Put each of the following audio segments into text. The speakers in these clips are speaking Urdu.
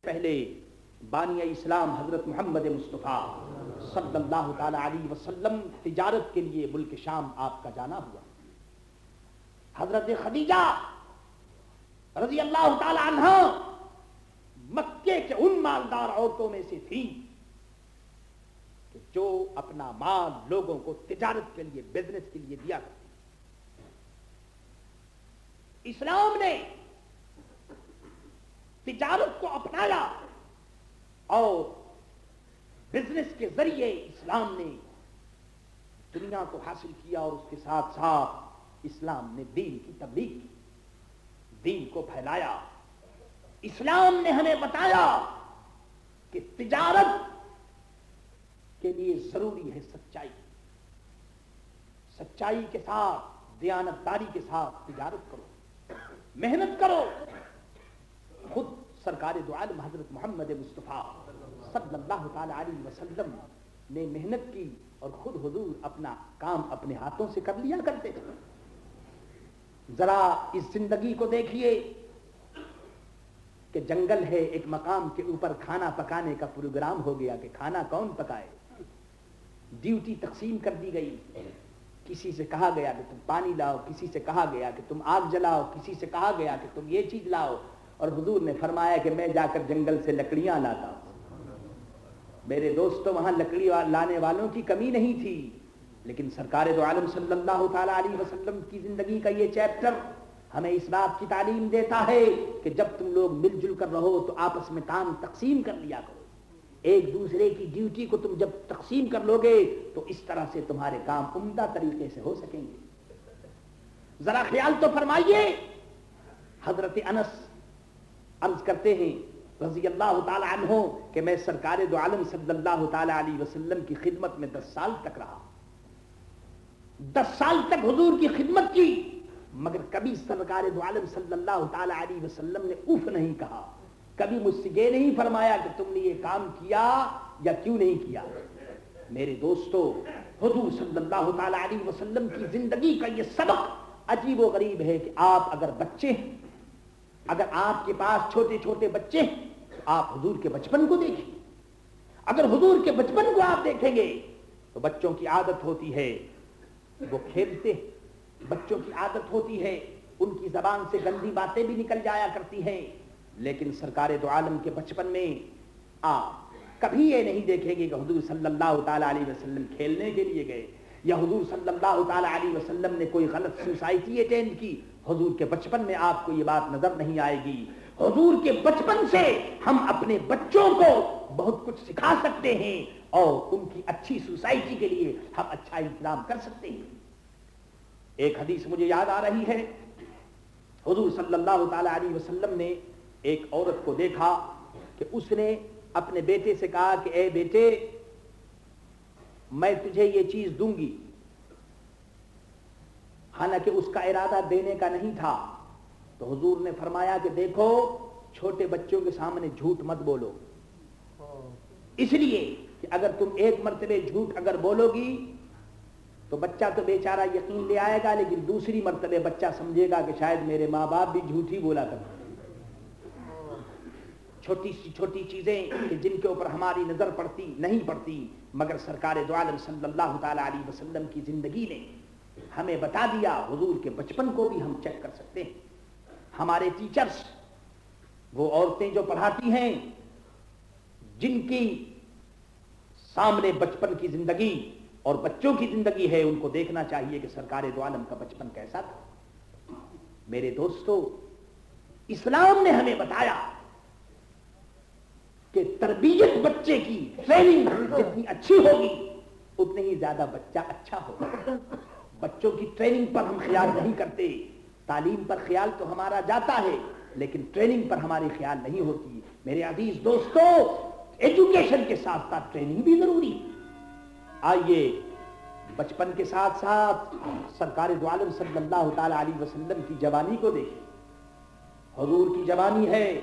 پہلے بانی اسلام حضرت محمد مصطفیٰ صلی اللہ تعالی علیہ وسلم تجارت کے لیے ملک شام آپ کا جانا ہوا. حضرت خدیجہ رضی اللہ تعالی عنہ مکے کے ان مالدار عورتوں میں سے تھی کہ جو اپنا مال لوگوں کو تجارت کے لیے بزنس کے لیے دیا کرتی. اسلام نے تجارت کو اپنایا اور بزنس کے ذریعے اسلام نے دنیا کو حاصل کیا اور اس کے ساتھ ساتھ اسلام نے دین کی تبلیغ کی, دین کو پھیلایا. اسلام نے ہمیں بتایا کہ تجارت کے لیے ضروری ہے سچائی. سچائی کے ساتھ دیانتداری کے ساتھ تجارت کرو, محنت کرو. خود سرکار دو عالم حضرت محمد مصطفیٰ صلی اللہ تعالی علیہ وسلم نے محنت کی اور خود حضور اپنا کام اپنے ہاتھوں سے کر لیا کرتے تھے. ذرا اس زندگی کو دیکھیے کہ جنگل ہے, ایک مقام کے اوپر کھانا پکانے کا پروگرام ہو گیا کہ کھانا کون پکائے. ڈیوٹی تقسیم کر دی گئی. کسی سے کہا گیا کہ تم پانی لاؤ, کسی سے کہا گیا کہ تم آگ جلاؤ, کسی سے کہا گیا کہ تم یہ چیز لاؤ. اور حضور نے فرمایا کہ میں جا کر جنگل سے لکڑیاں لاتا ہوں. میرے دوستوں, وہاں لکڑی لانے والوں کی کمی نہیں تھی, لیکن سرکار دو عالم صلی اللہ تعالی علیہ وسلم کی زندگی کا یہ چیپٹر ہمیں اس بات کی تعلیم دیتا ہے کہ جب تم لوگ مل جل کر رہو تو آپس میں کام تقسیم کر لیا کرو. ایک دوسرے کی ڈیوٹی کو تم جب تقسیم کر لو گے تو اس طرح سے تمہارے کام عمدہ طریقے سے ہو سکیں گے. ذرا خیال تو فرمائیے, حضرت انس عرض کرتے ہیں رضی اللہ تعالی عنہ کہ میں سرکار دو عالم صلی اللہ تعالی علیہ وسلم کی خدمت میں 10 سال تک رہا. 10 سال تک حضور کی خدمت کی, مگر کبھی سرکار دو عالم صلی اللہ تعالی علیہ وسلم نے اف نہیں کہا. کبھی مجھ سے یہ نہیں فرمایا کہ تم نے یہ کام کیا یا کیوں نہیں کیا. میرے دوستو, حضور صلی اللہ تعالی علیہ وسلم کی زندگی کا یہ سبق عجیب و غریب ہے کہ آپ اگر بچے ہیں, اگر آپ کے پاس چھوٹے چھوٹے بچے ہیں تو آپ حضور کے بچپن کو دیکھیں. اگر حضور کے بچپن کو آپ دیکھیں گے تو بچوں کی عادت ہوتی ہے وہ کھیلتے ہیں, بچوں کی عادت ہوتی ہے ان کی زبان سے گندی باتیں بھی نکل جایا کرتی ہیں. لیکن سرکار دو عالم کے بچپن میں آپ کبھی یہ نہیں دیکھیں گے کہ حضور صلی اللہ تعالی علیہ وسلم کھیلنے کے لیے گئے یا حضور صلی اللہ تعالی علیہ وسلم نے کوئی غلط سوسائٹی اٹینڈ کی. حضور کے بچپن میں آپ کو یہ بات نظر نہیں آئے گی. حضور کے بچپن سے ہم اپنے بچوں کو بہت کچھ سکھا سکتے ہیں اور ان کی اچھی سوسائٹی کے لیے ہم اچھا انتظام کر سکتے ہیں. ایک حدیث مجھے یاد آ رہی ہے, حضور صلی اللہ تعالی علیہ وسلم نے ایک عورت کو دیکھا کہ اس نے اپنے بیٹے سے کہا کہ اے بیٹے, میں تجھے یہ چیز دوں گی. حالانکہ اس کا ارادہ دینے کا نہیں تھا. تو حضور نے فرمایا کہ دیکھو, چھوٹے بچوں کے سامنے جھوٹ مت بولو, اس لیے کہ اگر تم ایک مرتبہ جھوٹ اگر بولو گی تو بچہ تو بیچارہ یقین لے آئے گا, لیکن دوسری مرتبہ بچہ سمجھے گا کہ شاید میرے ماں باپ بھی جھوٹ ہی بولا کرتے. چھوٹی سی چھوٹی چیزیں کہ جن کے اوپر ہماری نظر پڑتی نہیں پڑتی, مگر سرکار دو عالم صلی اللہ تعالی علیہ وسلم کی زندگی نے ہمیں بتا دیا. حضور کے بچپن کو بھی ہم چیک کر سکتے ہیں. ہمارے ٹیچرز, وہ عورتیں جو پڑھاتی ہیں جن کی سامنے بچپن کی زندگی اور بچوں کی زندگی ہے, ان کو دیکھنا چاہیے کہ سرکار دو عالم کا بچپن کیسا تھا. میرے دوستو, اسلام نے ہمیں بتایا کہ تربیت بچے کی ٹریننگ جتنی اچھی ہوگی اتنی ہی زیادہ بچہ اچھا ہوگا. بچوں کی ٹریننگ پر ہم خیال نہیں کرتے. تعلیم پر خیال تو ہمارا جاتا ہے لیکن ٹریننگ پر ہماری خیال نہیں ہوتی. میرے عزیز دوستو, ایجوکیشن کے ساتھ ساتھ ٹریننگ بھی ضروری ہے. آئیے بچپن کے ساتھ ساتھ سرکار دو عالم صلی اللہ تعالی علیہ وسلم کی جوانی کو دیکھیں. حضور کی جوانی ہے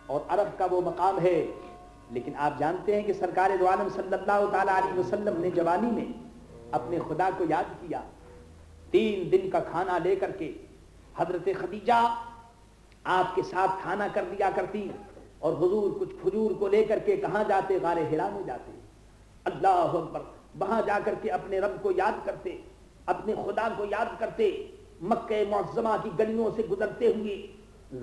اور عرب کا وہ مقام ہے, لیکن آپ جانتے ہیں کہ سرکار دو عالم صلی اللہ تعالی علیہ وسلم نے جوانی میں اپنے خدا کو یاد کیا. 3 دن کا کھانا لے کر کے حضرت خدیجہ آپ کے ساتھ کھانا کر لیا کرتی. اور حضور کچھ کھجور کو لے کر کے کہاں جاتے؟ غار حرا میں جاتے. اللہ اکبر. وہاں جا کر کے اپنے رب کو یاد کرتے, اپنے خدا کو یاد کرتے. مکہ معظمہ کی گلیوں سے گزرتے ہوئے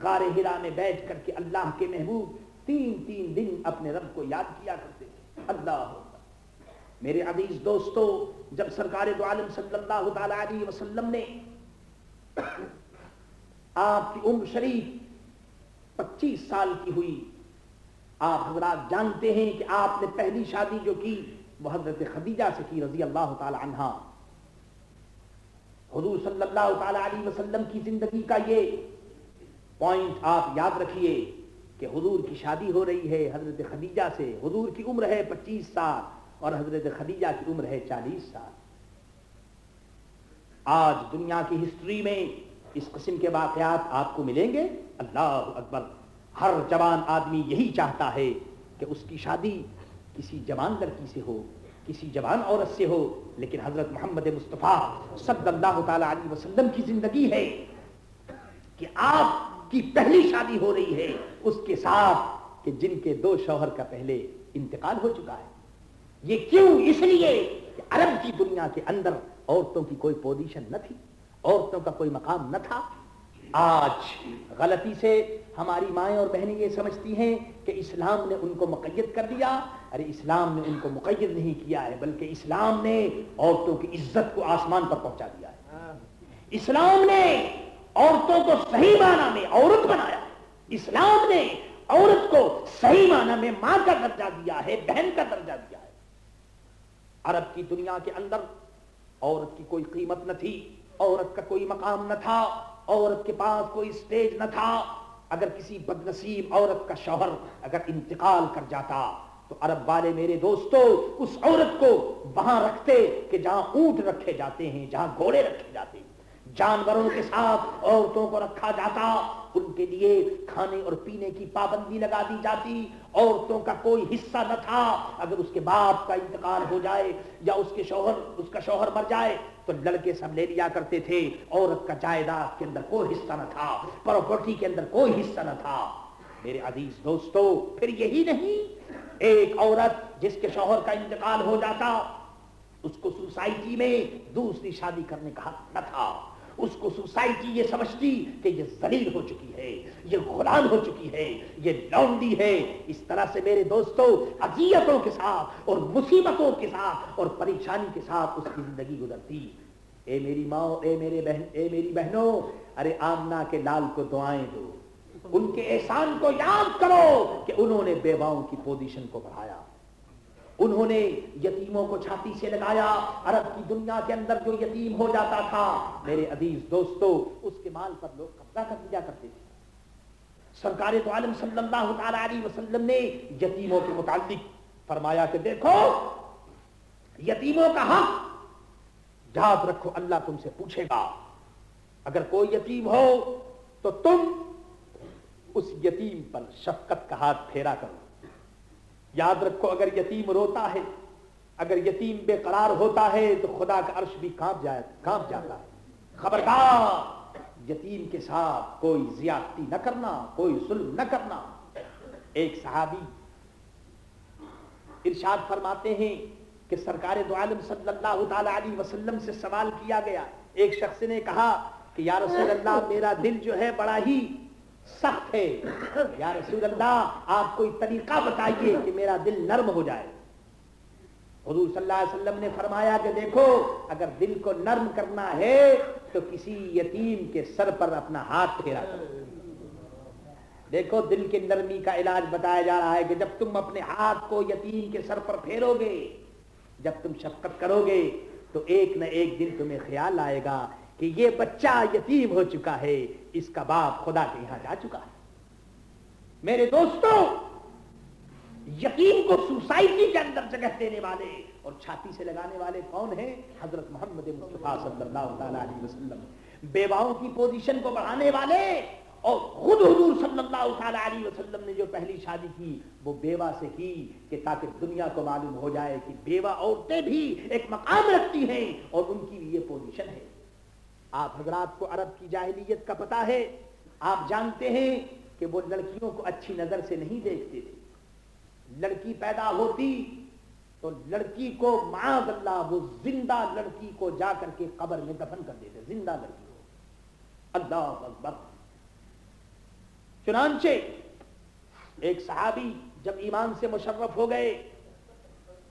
غار حرا میں بیٹھ کر کے اللہ کے محبوب 3 دن اپنے رب کو یاد کیا کرتے. اللہ اکبر. میرے عزیز دوستو, جب سرکار دو عالم صلی اللہ تعالی علیہ وسلم نے, آپ کی عمر شریف 25 سال کی ہوئی, آپ حضرات جانتے ہیں کہ آپ نے پہلی شادی جو کی وہ حضرت خدیجہ سے کی رضی اللہ تعالی عنہا. حضور صلی اللہ تعالی علیہ وسلم کی زندگی کا یہ پوائنٹ آپ یاد رکھیے کہ حضور کی شادی ہو رہی ہے حضرت خدیجہ سے. حضور کی عمر ہے 25 سال اور حضرت خدیجہ کی عمر ہے 40 سال. آج دنیا کی ہسٹری میں اس قسم کے واقعات آپ کو ملیں گے. اللہ اکبر. ہر جوان آدمی یہی چاہتا ہے کہ اس کی شادی کسی جوان لڑکی سے ہو, کسی جوان عورت سے ہو, لیکن حضرت محمد مصطفیٰ صلی اللہ تعالی علیہ وسلم کی زندگی ہے کہ آپ کی پہلی شادی ہو رہی ہے اس کے ساتھ کہ جن کے 2 شوہر کا پہلے انتقال ہو چکا ہے. یہ کیوں؟ اس لیے کہ عرب کی دنیا کے اندر عورتوں کی کوئی پوزیشن نہ تھی, عورتوں کا کوئی مقام نہ تھا. آج غلطی سے ہماری مائیں اور بہنیں یہ سمجھتی ہیں کہ اسلام نے ان کو مقید کر دیا. ارے اسلام نے ان کو مقید نہیں کیا ہے, بلکہ اسلام نے عورتوں کی عزت کو آسمان پر پہنچا دیا ہے. اسلام نے عورتوں کو صحیح معنی میں عورت بنایا ہے. اسلام نے عورت کو صحیح معنی میں ماں کا درجہ دیا ہے, بہن کا درجہ دیا ہے. عرب کی دنیا کے اندر عورت کی کوئی قیمت نہ تھی, عورت کا کوئی مقام نہ تھا, عورت کے پاس کوئی سٹیج نہ تھا. اگر کسی بدنصیب عورت کا شوہر اگر انتقال کر جاتا تو عرب والے میرے دوستو اس عورت کو وہاں رکھتے کہ جہاں اونٹ رکھے جاتے ہیں, جہاں گھوڑے رکھے جاتے ہیں, جانوروں کے ساتھ عورتوں کو رکھا جاتا. ان کے لیے کھانے اور پینے کی پابندی لگا دی جاتی. عورتوں کا کوئی حصہ نہ تھا. اگر اس کے باپ کا انتقال ہو جائے یا اس کا شوہر مر جائے تو لڑکے سب لے لیا کرتے تھے. عورت کا جائیداد کے اندر کوئی حصہ نہ تھا, پراپرٹی کے اندر کوئی حصہ نہ تھا. میرے عزیز دوستو, پھر یہی نہیں, ایک عورت جس کے شوہر کا انتقال ہو جاتا اس کو سوسائٹی میں دوسری شادی کرنے کا حق نہ تھا. اس کو سوسائٹی یہ سمجھتی کہ یہ ذلیل ہو چکی ہے, یہ غلام ہو چکی ہے, یہ لونڈی ہے. اس طرح سے میرے دوستو اذیتوں کے ساتھ اور مصیبتوں کے ساتھ اور پریشانی کے ساتھ اس کی زندگی گزرتی. اے میری ماں, اے میری بہنوں, ارے آمنہ کے لال کو دعائیں دو, ان کے احسان کو یاد کرو کہ انہوں نے بیواؤں کی پوزیشن کو بڑھایا, انہوں نے یتیموں کو چھاتی سے لگایا. عرب کی دنیا کے اندر جو یتیم ہو جاتا تھا میرے عزیز دوستو اس کے مال پر لوگ قبضہ کر لیا کرتے تھے. سرکار دو عالم صلی اللہ تعالی علیہ وسلم نے یتیموں کے متعلق فرمایا کہ دیکھو یتیموں کا حق یاد رکھو, اللہ تم سے پوچھے گا. اگر کوئی یتیم ہو تو تم اس یتیم پر شفقت کا ہاتھ پھیرا کرو. یاد رکھو اگر یتیم روتا ہے, اگر یتیم بے قرار ہوتا ہے تو خدا کا عرش بھی کانپ جاتا ہے. خبردار, یتیم کے ساتھ کوئی زیادتی نہ کرنا, کوئی ظلم نہ کرنا. ایک صحابی ارشاد فرماتے ہیں کہ سرکار دو عالم صلی اللہ تعالی علیہ وسلم سے سوال کیا گیا. ایک شخص نے کہا کہ یا رسول اللہ میرا دل جو ہے بڑا ہی سخت ہے, یا رسول اللہ آپ کوئی طریقہ بتائیے کہ میرا دل نرم ہو جائے. حضور صلی اللہ علیہ وسلم نے فرمایا کہ دیکھو اگر دل کو نرم کرنا ہے تو کسی یتیم کے سر پر اپنا ہاتھ پھیرا کرو. دیکھو دل کے نرمی کا علاج بتایا جا رہا ہے کہ جب تم اپنے ہاتھ کو یتیم کے سر پر پھیرو گے, جب تم شفقت کرو گے تو ایک نہ ایک دن تمہیں خیال آئے گا کہ یہ بچہ یتیم ہو چکا ہے, اس کا باپ خدا کے یہاں جا چکا ہے. میرے دوستوں یتیم کو سوسائٹی کے اندر جگہ دینے والے اور چھاتی سے لگانے والے کون ہیں؟ حضرت محمد مصطفیٰ صلی اللہ تعالی علیہ وسلم. بیواؤں کی پوزیشن کو بڑھانے والے, اور خود حضور صلی اللہ تعالی علیہ وسلم نے جو پہلی شادی کی وہ بیوہ سے کی کہ تاکہ دنیا کو معلوم ہو جائے کہ بیوہ عورتیں بھی ایک مقام رکھتی ہیں اور ان کی بھی یہ پوزیشن ہے. آپ حضرات کو عرب کی جاہلیت کا پتہ ہے, آپ جانتے ہیں کہ وہ لڑکیوں کو اچھی نظر سے نہیں دیکھتے تھے. لڑکی پیدا ہوتی تو لڑکی کو معاذ اللہ وہ زندہ لڑکی کو جا کر کے قبر میں دفن کر دیتے, زندہ لڑکی کو. اللہ اکبر. چنانچہ ایک صحابی جب ایمان سے مشرف ہو گئے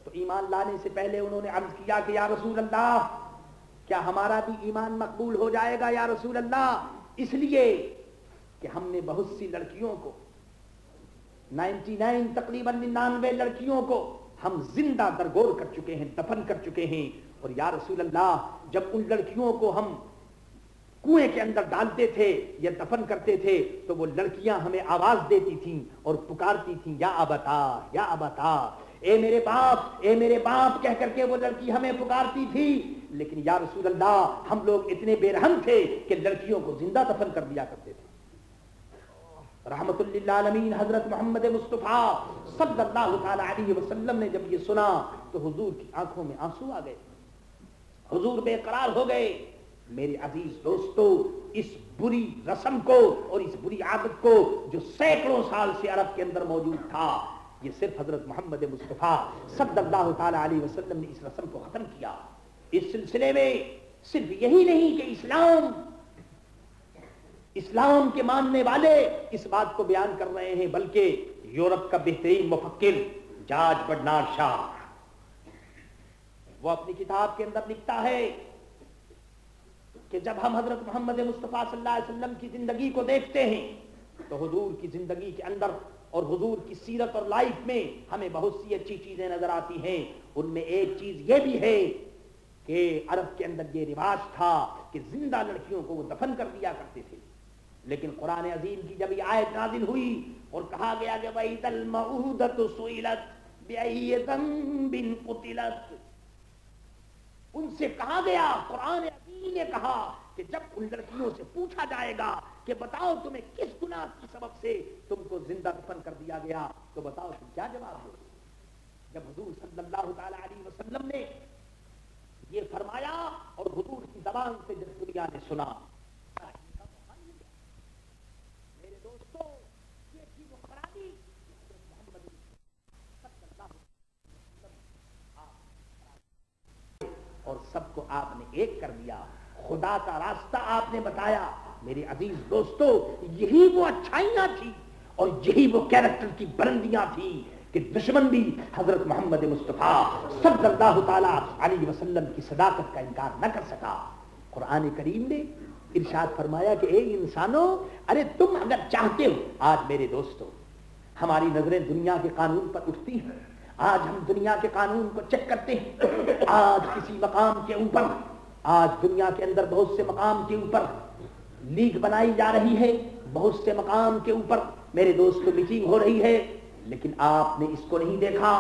تو ایمان لانے سے پہلے انہوں نے عرض کیا کہ یا رسول اللہ کیا ہمارا بھی ایمان مقبول ہو جائے گا یا رسول اللہ؟ اس لیے کہ ہم نے بہت سی لڑکیوں کو 99 تقریباً 99 لڑکیوں کو ہم زندہ درگور کر چکے ہیں, دفن کر چکے ہیں. اور یا رسول اللہ جب ان لڑکیوں کو ہم کنویں کے اندر ڈالتے تھے یا دفن کرتے تھے تو وہ لڑکیاں ہمیں آواز دیتی تھیں اور پکارتی تھیں یا ابتا یا ابتا, اے میرے باپ اے میرے باپ کہہ کر کے وہ لڑکی ہمیں پکارتی تھی. لیکن یا رسول اللہ ہم لوگ اتنے بے رحم تھے کہ لڑکیوں کو زندہ دفن کر دیا کرتے تھے. رحمت للعالمین حضرت محمد مصطفیٰ صلی اللہ تعالی علیہ وسلم نے جب یہ سنا تو حضور کی آنکھوں میں آنسو آ گئے, حضور بے قرار ہو گئے. میرے عزیز دوستو, اس بری رسم کو اور اس بری عادت کو جو سینکڑوں سال سے عرب کے اندر موجود تھا, یہ صرف حضرت محمد مصطفیٰ صلی اللہ تعالی علیہ وسلم نے اس رسم کو ختم کیا. اس سلسلے میں صرف یہی نہیں کہ اسلام کے ماننے والے اس بات کو بیان کر رہے ہیں, بلکہ یورپ کا بہترین مفکر جارج برنارڈ شاہ وہ اپنی کتاب کے اندر لکھتا ہے کہ جب ہم حضرت محمد مصطفیٰ صلی اللہ علیہ وسلم کی زندگی کو دیکھتے ہیں تو حضور کی زندگی کے اندر اور حضور کی سیرت اور لائف میں ہمیں بہت سی اچھی چیزیں نظر آتی ہیں. ان میں ایک چیز یہ بھی ہے کہ عرب کے اندر یہ رواج تھا کہ زندہ لڑکیوں کو وہ دفن کر دیا کرتے تھے. لیکن قرآن عظیم کی جب یہ آیت نازل ہوئی اور کہا گیا کہ وَإِذَا الْمَوْءُودَةُ سُئِلَتْ بِأَيِّ ذَنبٍ قُتِلَتْ, ان سے کہا گیا, قرآن عظیم نے کہا کہ جب ان لڑکیوں سے پوچھا جائے گا کہ بتاؤ تمہیں کس گناہ کی سبب سے تم کو زندہ دفن کر دیا گیا, تو بتاؤ تم کیا جواب دو. جب حضور صلی اللہ تعالی علیہ وسلم نے یہ فرمایا اور حضور کی زبان سے جب دنیا نے سنا, میرے دوستو یہ تھی وہ خرابی اور سب کو آپ نے ایک کر دیا, خدا کا راستہ آپ نے بتایا. میرے عزیز دوستو یہی وہ اچھائیاں تھی اور یہی وہ کیریکٹر کی بلندیاں تھیں کہ دشمن بھی حضرت محمد مصطفیٰ صلی اللہ تعالی علیہ وسلم کی صداقت کا انکار نہ کر سکا. قرآن کریم نے ارشاد فرمایا کہ اے انسانوں, ارے تم اگر چاہتے ہو, آج میرے دوستو ہماری نظریں دنیا کے قانون پر اٹھتی ہیں, آج ہم دنیا کے قانون کو چیک کرتے ہیں. آج کسی مقام کے اوپر, آج دنیا کے اندر بہت سے مقام کے اوپر لیگ بنائی جا رہی ہے, بہت سے مقام کے اوپر میرے دوستو میٹنگ ہو رہی ہے, لیکن آپ نے اس کو نہیں دیکھا.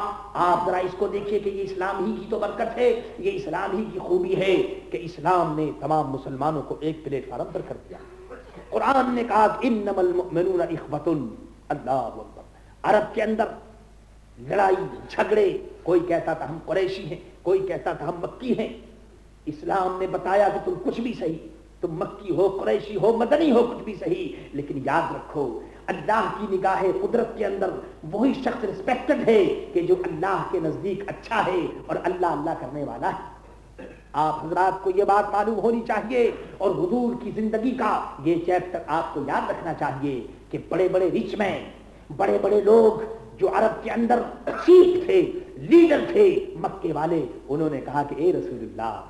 آپ ذرا اس کو دیکھیے کہ یہ اسلام ہی کی تو برکت ہے, یہ اسلام ہی کی خوبی ہے کہ اسلام نے تمام مسلمانوں کو ایک پلیٹ فارم پر کر دیا. قرآن نے کہا کہ انما المؤمنون اخوۃ. اللہ اکبر. عرب کے اندر لڑائی جھگڑے, کوئی کہتا تھا ہم قریشی ہیں, کوئی کہتا تھا ہم مکی ہیں. اسلام نے بتایا کہ تم کچھ بھی صحیح, تم مکی ہو, قریشی ہو, مدنی ہو, کچھ بھی صحیح, لیکن یاد رکھو اللہ کی نگاہ قدرت کے اندر وہی شخص ریسپیکٹڈ ہے کہ جو اللہ کے نزدیک اچھا ہے اور اللہ اللہ کرنے والا ہے. آپ حضرات کو یہ بات معلوم ہونی چاہیے اور حضور کی زندگی کا یہ چیپٹر آپ کو یاد رکھنا چاہیے کہ بڑے بڑے ریچ مین, بڑے بڑے لوگ جو عرب کے اندر چیف تھے, لیڈر تھے, مکے والے, انہوں نے کہا کہ اے رسول اللہ,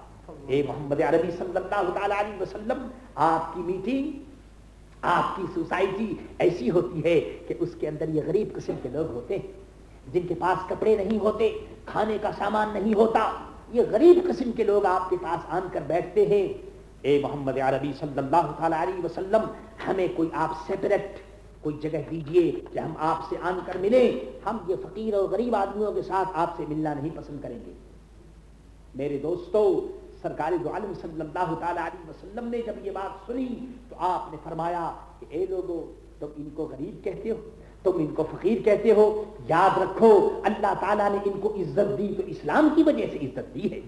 اے محمد عربی صلی اللہ تعالی علیہ وسلم, آپ کی میٹنگ, آپ کی سوسائٹی ایسی ہوتی ہے کہ اس کے اندر یہ غریب قسم کے لوگ ہوتے ہیں جن کے پاس کپڑے نہیں ہوتے, کھانے کا سامان نہیں ہوتا. یہ غریب قسم کے لوگ آپ کے پاس آن کر بیٹھتے ہیں. اے محمد عربی صلی اللہ تعالی علیہ وسلم, ہمیں کوئی آپ سیپریٹ کوئی جگہ دیجئے کہ ہم آپ سے آن کر ملیں. ہم یہ فقیر اور غریب آدمیوں کے ساتھ آپ سے ملنا نہیں پسند کریں گے. میرے دوستو, سرکار دو عالم صلی اللہ تعالی علیہ وسلم نے جب یہ بات سنی تو آپ نے فرمایا کہ اے لوگو, تم ان کو غریب کہتے ہو, تم ان کو فقیر کہتے ہو, یاد رکھو اللہ تعالیٰ نے ان کو عزت دی تو اسلام کی وجہ سے عزت دی ہے.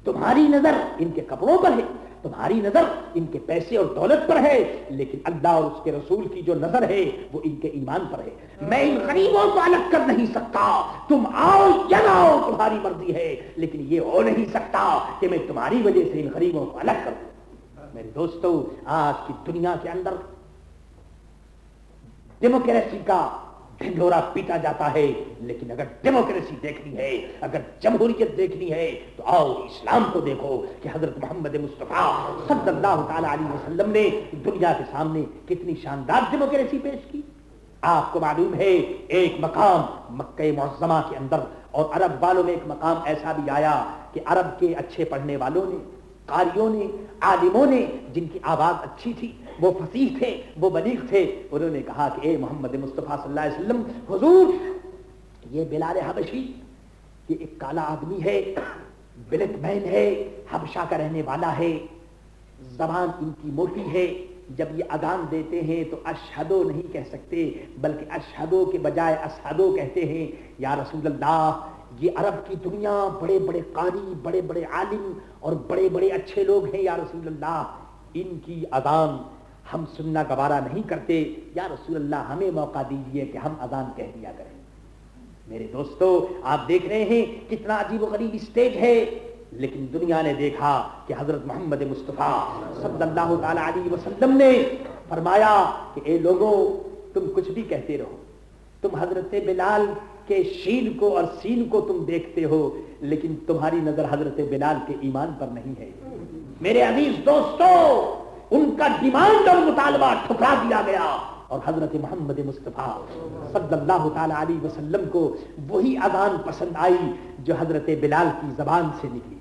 تمہاری نظر ان کے کپڑوں پر ہے, تمہاری نظر ان کے پیسے اور دولت پر ہے، لیکن اللہ اور اس کے رسول کی جو نظر ہے وہ ان کے ایمان پر ہے۔ میں ان غریبوں کو الگ کر نہیں سکتا، تم آؤ یا نہ آؤ تمہاری مرضی ہے، لیکن یہ ہو نہیں سکتا کہ میں تمہاری وجہ سے ان غریبوں کو الگ کر دوں۔ میرے دوستو، آج کی دنیا کے اندر ڈیموکریسی کا ڈھنڈورا پیٹا جاتا ہے، لیکن اگر ڈیموکریسی دیکھنی ہے، اگر جمہوریت دیکھنی ہے تو آؤ اسلام کو دیکھو کہ حضرت محمد مصطفیٰ صلی اللہ تعالی علیہ وسلم نے دنیا کے سامنے کتنی شاندار ڈیموکریسی پیش کی۔ آپ کو معلوم ہے ایک مقام مکہ معظمہ کے اندر اور عرب والوں میں ایک مقام ایسا بھی آیا کہ عرب کے اچھے پڑھنے والوں نے، قاریوں نے، عالموں نے، جن کی آواز اچھی تھی، وہ فصیح تھے، وہ بلیغ تھے، انہوں نے کہا کہ اے محمد مصطفیٰ صلی اللہ علیہ وسلم، حضور یہ بلال حبشی یہ ایک کالا آدمی ہے، بلیک مین ہے، حبشہ کا رہنے والا ہے، زبان ان کی موٹی ہے، جب یہ اذان دیتے ہیں تو اشہدو نہیں کہہ سکتے بلکہ اشہدو کے بجائے اشہدو کہتے ہیں۔ یا رسول اللہ، یہ عرب کی دنیا بڑے بڑے قاری، بڑے بڑے عالم اور بڑے بڑے اچھے لوگ ہیں، یا رسول اللہ ان کی اذان ہم سننا گوارا نہیں کرتے، یا رسول اللہ ہمیں موقع دیجئے کہ ہم اذان کہہ دیا کریں۔ میرے دوستو، آپ دیکھ رہے ہیں کتنا عجیب و غریب اسٹیج ہے، لیکن دنیا نے دیکھا کہ حضرت محمد مصطفیٰ صلی اللہ تعالی علیہ وسلم نے فرمایا کہ اے لوگوں، تم کچھ بھی کہتے رہو، تم حضرت بلال کے شین کو اور سین کو تم دیکھتے ہو، لیکن تمہاری نظر حضرت بلال کے ایمان پر نہیں ہے۔ میرے عزیز دوستو، ان کا ڈیمانڈ اور مطالبہ ٹھکرا دیا گیا، اور حضرت محمد مصطفیٰ صلی اللہ تعالی علیہ وسلم کو وہی اذان پسند آئی جو حضرت بلال کی زبان سے نکلی تھی۔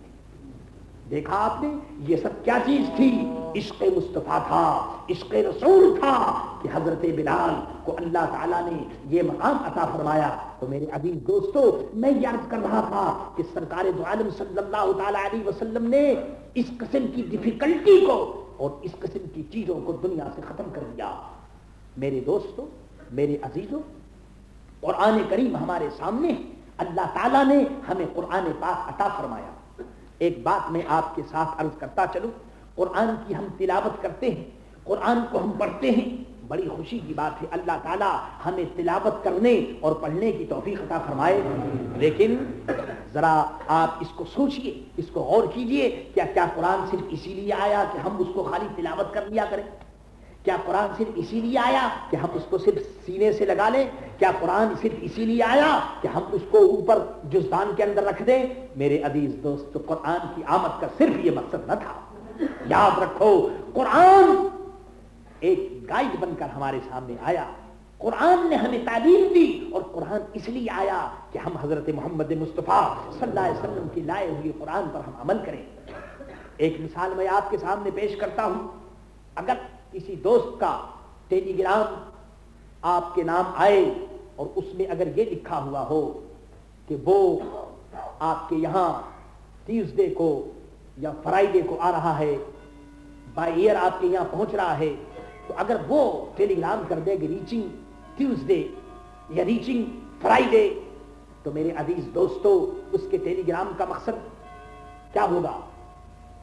دیکھا آپ نے یہ سب کیا چیز تھی؟ عشق مصطفیٰ تھا، عشق رسول تھا کہ حضرت بلال کو اللہ تعالیٰ نے یہ مقام عطا فرمایا۔ تو میرے عزیز دوستو، میں یہ عرض کر رہا تھا کہ سرکار دو عالم صلی اللہ تعالی علیہ وسلم نے اس قسم کی ڈیفیکلٹی کو اور اس قسم کی چیزوں کو دنیا سے ختم کر دیا۔ میرے دوستو، میرے عزیزوں، قرآن کریم ہمارے سامنے، اللہ تعالیٰ نے ہمیں قرآن پاک عطا فرمایا۔ ایک بات میں آپ کے ساتھ عرض کرتا چلوں، قرآن کی ہم تلاوت کرتے ہیں، قرآن کو ہم پڑھتے ہیں، بڑی خوشی کی بات ہے، اللہ تعالیٰ ہمیں تلاوت کرنے اور پڑھنے کی توفیق عطا فرمائے، لیکن ذرا آپ اس کو سوچئے، اس کو غور کیجئے، کیا قرآن صرف اسی لیے آیا کہ ہم اس کو خالی تلاوت کر لیا کریں؟ کیا قرآن صرف اسی لیے آیا کہ ہم اس کو صرف سینے سے لگا لیں؟ کیا قرآن صرف اسی لیے آیا کہ ہم اس کو اوپر جزدان کے اندر رکھ دیں؟ میرے عزیز دوست، قرآن کی آمد کا صرف یہ مقصد نہ تھا۔ یاد رکھو، قرآن ایک گائیڈ بن کر ہمارے سامنے آیا، قرآن نے ہمیں تعلیم دی، اور قرآن اس لیے آیا کہ ہم حضرت محمد مصطفیٰ صلی اللہ علیہ وسلم کی لائے ہوئے قرآن پر ہم عمل کریں۔ ایک مثال میں آپ کے سامنے پیش کرتا ہوں، اگر کسی دوست کا ٹیلی گرام آپ کے نام آئے اور اس میں اگر یہ لکھا ہوا ہو کہ وہ آپ کے یہاں ٹیوزڈے کو یا فرائیڈے کو آ رہا ہے، بائی ایئر آپ کے یہاں پہنچ رہا ہے، تو اگر وہ ٹیلی گرام کر دے کہ ریچنگ ٹیوزڈے یا ریچنگ فرائیڈے، تو میرے عزیز دوستو، اس کے ٹیلی گرام کا مقصد کیا ہوگا؟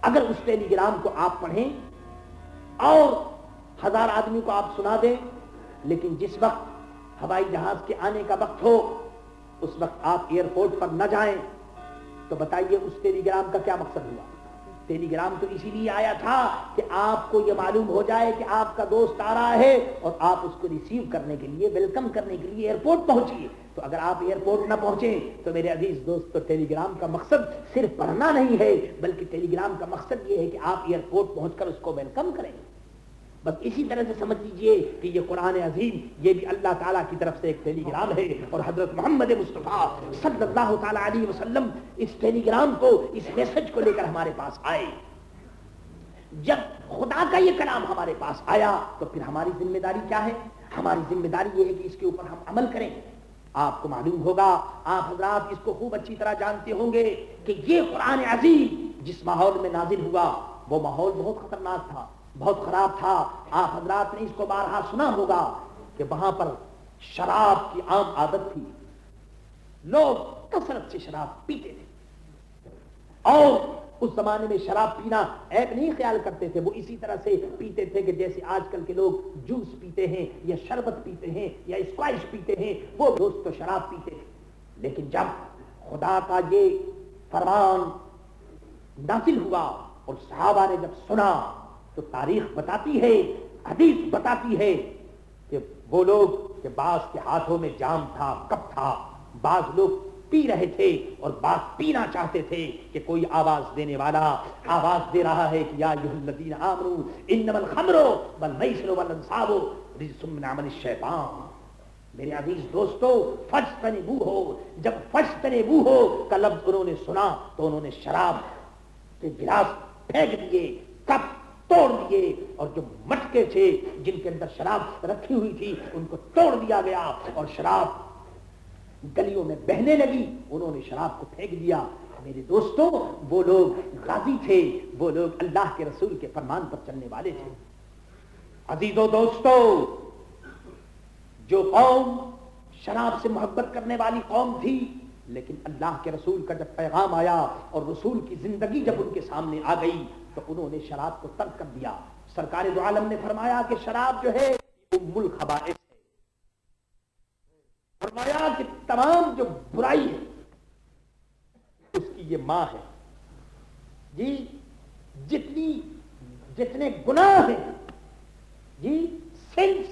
اگر اس ٹیلی گرام کو آپ پڑھیں اور 1000 آدمی کو آپ سنا دیں، لیکن جس وقت ہوائی جہاز کے آنے کا وقت ہو اس وقت آپ ایئرپورٹ پر نہ جائیں، تو بتائیے اس ٹیلی گرام کا کیا مقصد ہوا؟ ٹیلی گرام تو اسی لیے آیا تھا کہ آپ کو یہ معلوم ہو جائے کہ آپ کا دوست آ رہا ہے اور آپ اس کو ریسیو کرنے کے لیے، ویلکم کرنے کے لیے ایئرپورٹ پہنچیے۔ تو اگر آپ ایئرپورٹ نہ پہنچیں تو میرے عزیز دوست، تو ٹیلی گرام کا مقصد صرف پڑھنا نہیں ہے، بلکہ ٹیلی گرام کا مقصد یہ ہے کہ آپ ایئرپورٹ پہنچ کر اس کو ویلکم کریں۔ بس اسی طرح سے سمجھ لیجئے کہ یہ قرآن عظیم یہ بھی اللہ تعالیٰ کی طرف سے ایک ٹیلی گرام ہے، اور حضرت محمد مصطفیٰ صلی اللہ تعالی علیہ وسلم اس ٹیلی گرام کو، اس میسج کو لے کر ہمارے پاس آئے۔ جب خدا کا یہ کلام ہمارے پاس آیا تو پھر ہماری ذمہ داری کیا ہے؟ ہماری ذمہ داری یہ ہے کہ اس کے اوپر ہم عمل کریں۔ آپ کو معلوم ہوگا، آپ حضرات اس کو خوب اچھی طرح جانتے ہوں گے کہ یہ قرآن عظیم جس ماحول میں نازل ہوا وہ ماحول بہت خطرناک تھا، بہت خراب تھا۔ آپ حضرات نے اس کو بارہا سنا ہوگا کہ وہاں پر شراب کی عام عادت تھی، لوگ کثرت سے شراب پیتے تھے، اور اس زمانے میں شراب پینا عیب نہیں خیال کرتے تھے، وہ اسی طرح سے پیتے تھے کہ جیسے آج کل کے لوگ جوس پیتے ہیں یا شربت پیتے ہیں یا اسکوائش پیتے ہیں، وہ دوست تو شراب پیتے تھے۔ لیکن جب خدا کا یہ فرمان نازل ہوا اور صحابہ نے جب سنا تو تاریخ بتاتی ہے، حدیث بتاتی ہے کہ وہ لوگ کہ بعض کے ہاتھوں میں جام تھا، کپ تھا، بعض لوگ پی رہے تھے اور بعض پینا چاہتے تھے کہ کوئی آواز دینے والا آواز دے رہا ہے کہ یا ایھا الذین آمنوا انما الخمر والمیسر والانصاب رجس من عمل الشیطان۔ میرے عزیز دوستو، فاجتنبوہ، جب فاجتنبوہ کا لفظ انہوں نے سنا تو انہوں نے شراب کے گلاس پھینک دیے، کپ توڑ دیے، اور جو مٹکے تھے جن کے اندر شراب رکھی ہوئی تھی ان کو توڑ دیا گیا اور شراب گلیوں میں بہنے لگی، انہوں نے شراب کو پھینک دیا۔ میرے دوستو، وہ لوگ غازی تھے، وہ لوگ اللہ کے رسول کے فرمان پر چلنے والے تھے۔ عزیزو دوستو، جو قوم شراب سے محبت کرنے والی قوم تھی، لیکن اللہ کے رسول کا جب پیغام آیا اور رسول کی زندگی جب ان کے سامنے آ گئی تو انہوں نے شراب کو ترک کر دیا۔ سرکار دو عالم نے فرمایا کہ شراب جو ہے ام الخبائث ہے، فرمایا کہ تمام جو برائی ہے اس کی یہ ماں ہے جی، جتنے گناہ ہیں جی، sins,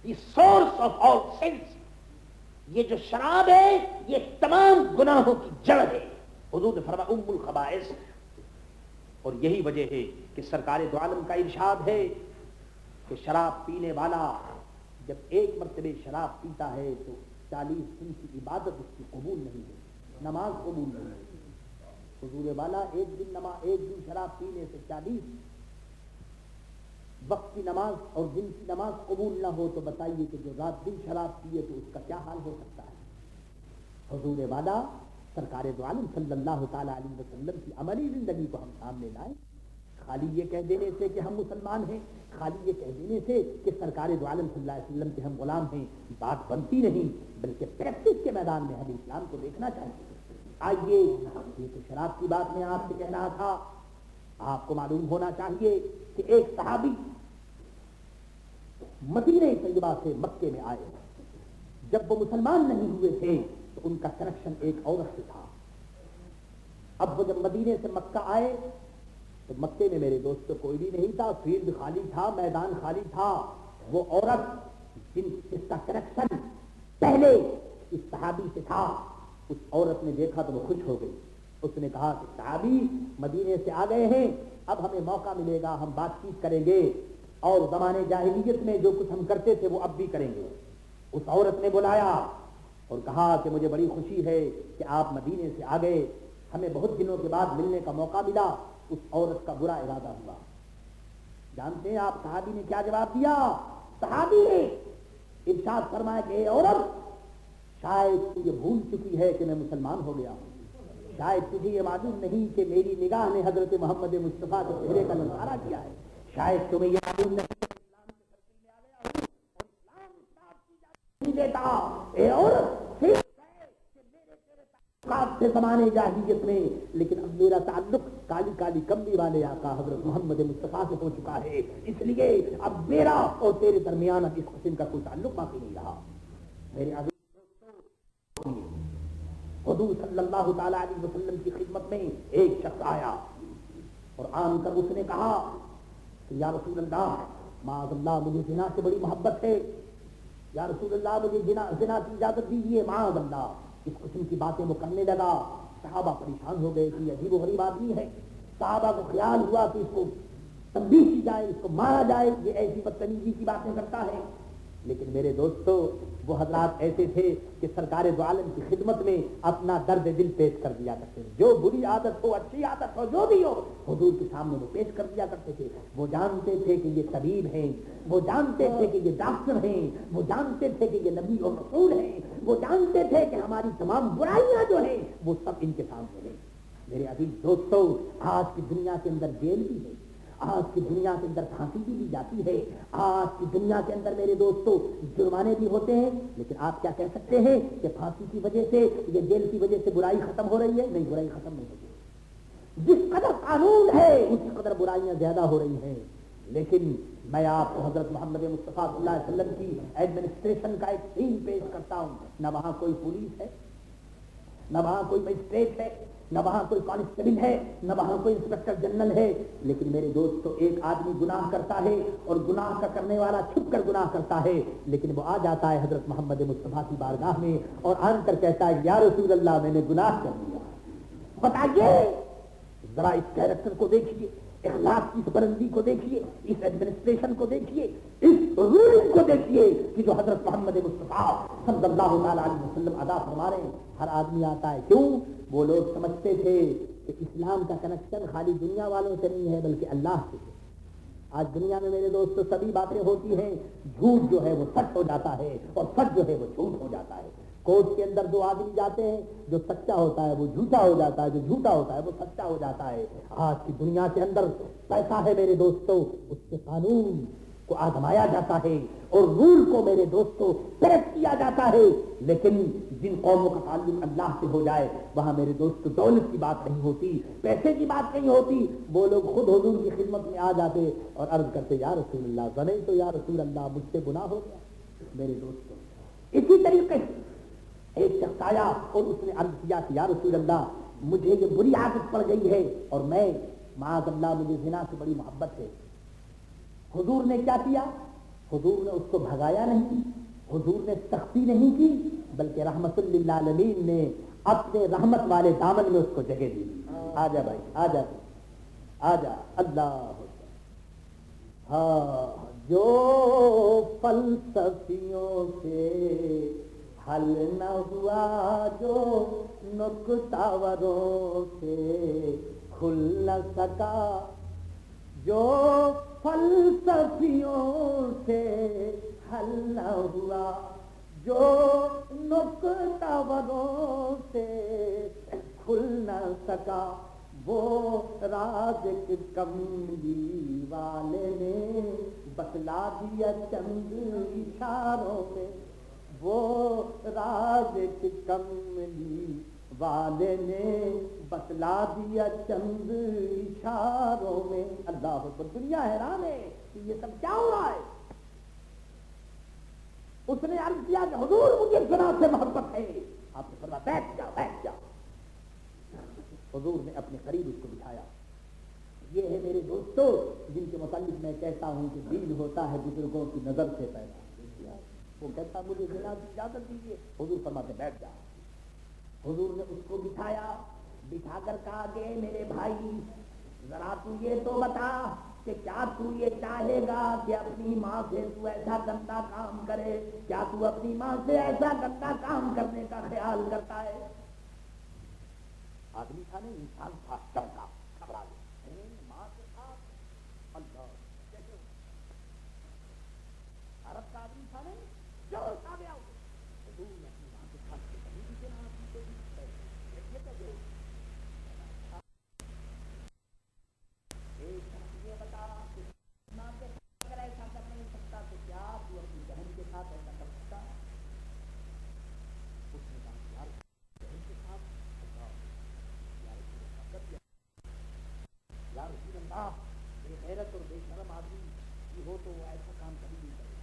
the source of all sins, یہ جو شراب ہے یہ تمام گناہوں کی جڑ ہے۔ حضور نے فرمایا ام الخبائث، اور یہی وجہ ہے کہ سرکار دو عالم کا ارشاد ہے کہ شراب پینے والا جب ایک مرتبہ شراب پیتا ہے تو 40 دن کی عبادت اس کی قبول نہیں ہے، نماز قبول نہیں ہے۔ حضور والا ایک دن شراب پینے سے 40 وقت کی نماز اور دن کی نماز قبول نہ ہو تو بتائیے کہ جو رات دن شراب پیے تو اس کا کیا حال ہو سکتا ہے۔ حضور والا سرکار دو عالم صلی اللہ تعالی علیہ وسلم کی عملی زندگی کو ہم سامنے لائیں، خالی یہ کہہ دینے سے کہ ہم مسلمان ہیں، خالی یہ کہہ دینے سے کہ سرکار دو عالم صلی اللہ علیہ وسلم کے ہم غلام ہیں، بات بنتی نہیں، بلکہ پریکٹس کے میدان میں ہمیں اسلام کو دیکھنا چاہیے۔ آئیے، یہ تو شراب کی بات میں آپ سے کہہ رہا تھا، آپ کو معلوم ہونا چاہیے کہ ایک صحابی مدینہ طیبہ سے مکے میں آئے، جب وہ مسلمان نہیں ہوئے تھے تو ان کا کنیکشن ایک عورت سے تھا۔ اب وہ جب مدینے سے مکہ آئے تو مکے میں میرے دوست کوئی بھی نہیں تھا، فیلڈ خالی تھا، میدان خالی تھا۔ وہ عورت جس کا کنیکشن پہلے اس صحابی سے تھا، اس عورت نے دیکھا تو وہ خوش ہو گئی۔ اس نے کہا کہ صحابی مدینے سے آ گئے ہیں، اب ہمیں موقع ملے گا، ہم بات چیت کریں گے اور زمانے جاہلیت میں جو کچھ ہم کرتے تھے وہ اب بھی کریں گے۔ اس عورت نے بلایا اور کہا کہ مجھے بڑی خوشی ہے کہ آپ مدینے سے آ گئے، ہمیں بہت دنوں کے بعد ملنے کا موقع ملا۔ اس عورت کا برا ارادہ ہوا۔ جانتے ہیں آپ صحابی نے کیا جواب دیا؟ صحابی نے ارشاد فرمایا کہ اے عورت، شاید تجھے بھول چکی ہے کہ میں مسلمان ہو گیا ہوں، شاید تجھے یہ معلوم نہیں کہ میری نگاہ نے حضرت محمد مصطفیٰ کے چہرے کا نظارہ کیا ہے، شاید تمہیں یہ معلوم نہیں کہ اسلام کے سرکل میں آ گیا ہوں اور اسلام اس بات کی اجازت نہیں دیتا۔ اے عورت، ٹھیک ہے کہ میرے تیرے تعلقات تھے زمانے جاہلیت میں، لیکن اب میرا تعلق کالی کالی کملی والے آقا حضرت محمد مصطفیٰ سے ہو چکا ہے، اس لیے اب میرا اور تیرے درمیان اب اس قسم کا کوئی تعلق باقی نہیں رہا۔ میرے عزیز حضور صلی اللہ تعالی علیہ وسلم کی خدمت میں ایک شخص آیا اور آن کر اس نے کہا کہ یا رسول اللہ، معاذ اللہ مجھے زنا سے بڑی محبت ہے، یا رسول اللہ مجھے زنا کی اجازت دیجیے، معاذ اللہ۔ اس قسم کی باتیں وہ کرنے لگا۔ صحابہ پریشان ہو گئے کہ یہ عجیب و غریب آدمی ہے۔ صحابہ کو خیال ہوا کہ اس کو تنبیہ کی جائے، اس کو مارا جائے، یہ ایسی بدتمیزی کی باتیں کرتا ہے۔ لیکن میرے دوستو، وہ حضرات ایسے تھے کہ سرکار دو عالم کی خدمت میں اپنا درد دل پیش کر دیا کرتے تھے، جو بری عادت ہو، اچھی عادت ہو، جو بھی ہو، حضور کے سامنے وہ پیش کر دیا کرتے تھے۔ وہ جانتے تھے کہ یہ طبیب ہیں، وہ جانتے تھے کہ یہ ڈاکٹر ہیں، وہ جانتے تھے کہ یہ نبی اور رسول ہیں، وہ جانتے تھے کہ ہماری تمام برائیاں جو ہیں وہ سب ان کے سامنے ہیں۔ میرے عزیز دوستو، آج کی دنیا کے اندر جیل بھی ہے، آج کی دنیا کے اندر پھانسی بھی دی جاتی ہے، آج کی دنیا کے اندر میرے دوستو جرمانے بھی ہوتے ہیں، لیکن آپ کیا کہہ سکتے ہیں کہ پھانسی کی وجہ سے یا جیل کی وجہ سے برائی ختم ہو رہی ہے؟ نہیں، برائی ختم نہیں ہوتی۔ جس قدر قانون ہے اس قدر برائیاں زیادہ ہو رہی ہیں. لیکن میں آپ کو حضرت محمد مصطفیٰ صلی اللہ علیہ وسلم کی ایڈمنسٹریشن کا ایک سین پیش کرتا ہوں. نہ وہاں کوئی پولیس ہے, نہ وہاں کوئی مجسٹریٹ ہے, نہ وہاں کوئی کانسٹیبل ہے, نہ وہاں کوئی انسپکٹر جنرل ہے. لیکن میرے دوستو, ایک آدمی گناہ کرتا ہے اور گناہ کا کرنے والا چھپ کر گناہ کرتا ہے, لیکن وہ آ جاتا ہے حضرت محمد مصطفیٰ کی بارگاہ میں اور آن کر کہتا ہے یا رسول اللہ میں نے گناہ کر دیا. بتائیے ذرا اس کیریکٹر کو دیکھیے, اخلاق کی اس بلندی کو دیکھیے, اس ایڈمنسٹریشن کو دیکھیے, اس رولنگ کو دیکھیے کہ جو حضرت محمد مصطفیٰ صلی اللہ علیہ وسلم ادا فرما رہے ہیں. ہر آدمی آتا ہے, کیوں؟ وہ لوگ سمجھتے تھے کہ اسلام کا کنیکشن خالی دنیا والوں سے نہیں ہے بلکہ اللہ سے. آج دنیا میں میرے دوست سبھی باتیں ہوتی ہیں, جھوٹ جو ہے وہ سچ ہو جاتا ہے اور سچ جو ہے وہ جھوٹ ہو جاتا ہے. کوٹ کے اندر دو آدمی جاتے ہیں, جو سچا ہوتا ہے وہ جھوٹا ہو جاتا ہے, جو جھوٹا ہوتا ہے وہ سچا ہو جاتا ہے. آج کی دنیا کے اندر پیسہ ہے میرے دوستوں, اس سے قانون کو آزمایا جاتا ہے اور رول کو میرے دوستوں پریکٹ کیا جاتا ہے. لیکن جن قوموں کا تعلق اللہ سے ہو جائے وہاں میرے دوست دولت کی بات نہیں ہوتی, پیسے کی بات نہیں ہوتی. وہ لوگ خود حضور کی خدمت میں آ جاتے اور عرض کرتے یا رسول اللہ, زنے تو یا رسول اللہ مجھ سے گناہ ہو گیا. میرے دوستوں اسی طریقے سے ایک شخص آیا اور اس نے عرض کیا کہ یا رسول اللہ مجھے یہ بری عادت پڑ گئی ہے اور میں معاذ اللہ مجھے زنا سے بڑی محبت ہے. حضور نے کیا کیا؟ حضور نے اس کو بھگایا نہیں, حضور نے سختی نہیں کی, بلکہ رحمت للعالمین نے اپنے رحمت والے دامن میں اس کو جگہ دی. آجا بھائی, آجا آجا. اللہ ہاں, جو فلسفیوں سے حل نہ ہوا, جو نکتاوروں سے کھل نہ سکا, جو فلسفیوں سے حل نہ ہوا, جو نکتاوروں سے کھل نہ سکا, وہ راز کملی والے نے بتلا دیا چند اشاروں میں, وہ راز کملی والے نے بتلا دیا چند اشاروں میں. اللہ اکبر. دنیا حیران ہے کہ یہ سب کیا ہو رہا ہے. اس نے عرض کیا کہ حضور مجھے زنا سے محبت ہے. آپ نے فرمایا بیٹھ جا, بیٹھ جا. حضور نے اپنے قریب اس کو بٹھایا. یہ ہے میرے دوستوں جن کے متعلق میں کہتا ہوں کہ دین ہوتا ہے بزرگوں کی نظر سے پیدا. وہ کہتا مجھے زنا کی اجازت دیجیے. حضور فرماتے بیٹھ جا. حضور نے اس کو بٹھایا, بٹھا کر کہا کہ میرے بھائی ذرا تو یہ تو بتا کہ کیا تو یہ چاہے گا کہ اپنی ماں سے تو ایسا گندا کام کرے؟ کیا تو اپنی ماں سے ایسا گندا کام کرنے کا خیال کرتا ہے؟ آدمی تھا نہیں, انسان تھا, چونکا, گھبرا گیا. ماں کے ساتھ اللہ کیسے عرب کا آدمی تھا نہیں, جوش آ گیا. حضور نے اپنی ماں کے ساتھ یہ بتا ماں کے ساتھ اگر ایسا کر نہیں سکتا تو کیا تو اپنی بہن کے ساتھ ایسا کر سکتا؟ اس نے کہا بہن کے ساتھ یا رسول اللہ بے غیرت اور بے شرم آدمی یہ ہو تو وہ ایسا کام کبھی نہیں کرے.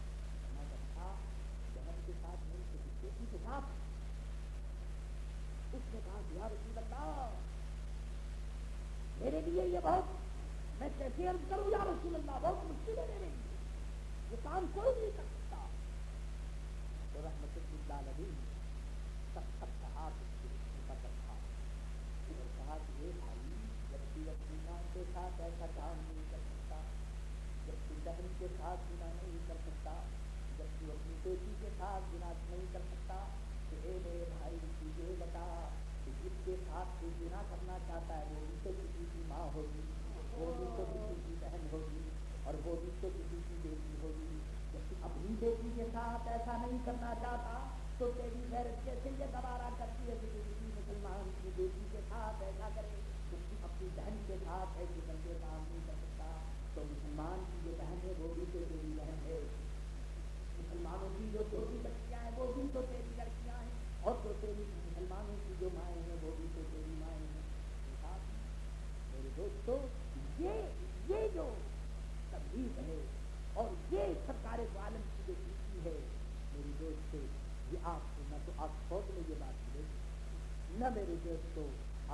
بہن کے ساتھ نہیں, کسی بیٹی کے ساتھ. اس نے کہا یا رسول اللہ میرے لیے یہ بہت, میں کیسے عرض کروں یا رسول اللہ, بہت مشکل ہے میرے لیے, یہ کام کوئی نہیں کر سکتا. تو رحمت للعالمین سب کہا اور کہا کہ یہ بھائی جب بھی اپنی ماں کے ساتھ ایسا کام نہیں کر سکتا, جب بھی بہن کے ساتھ گناہ نہیں کر سکتا, جب بھی اپنی بیٹی کے ساتھ گناہ نہیں کر سکتا, تو اے میرے بھائی یہ بتا کہ جس کے ساتھ تو گناہ کرنا چاہتا ہے وہ بھی تو کسی کی ماں ہوگی, وہ بھی تو کسی کی بہن ہوگی, اور وہ بھی تو کسی کی بیٹی ہوگی. جب تو اپنی بیٹی کے ساتھ ایسا نہیں کرنا چاہتا تو تیری غیرت کیسے یہ گوارا کرتی ہے کہ کسی مسلمان کی بیٹی کے ساتھ ایسا کرے؟ جب تو اپنی بہن کے ساتھ ایسے گندے کام نہیں کر سکتا تو مسلمان کی جو بہن ہے وہ بھی تو تیری بہن ہے, مسلمانوں کی جو چھوٹی بچیاں ہیں وہ بھی تو تیری لڑکیاں ہیں, اور جو تیری مسلمانوں کی جو مائیں ہیں وہ بھی تو تیری مائیں ہیں. نہ میرے دوستو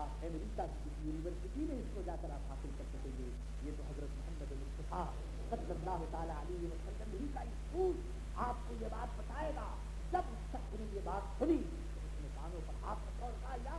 آپ امریکہ کی کسی یونیورسٹی میں اس کو جا کر آپ حاصل کر سکیں گے. یہ تو حضرت محمد مصطفیٰ صلی اللہ تعالیٰ علیہ وسلم ہی کا اسکول آپ کو یہ بات بتائے گا. جب شخص نے یہ بات سنی تو اس نے کانوں پر ہاتھ رکھا اور کہا یا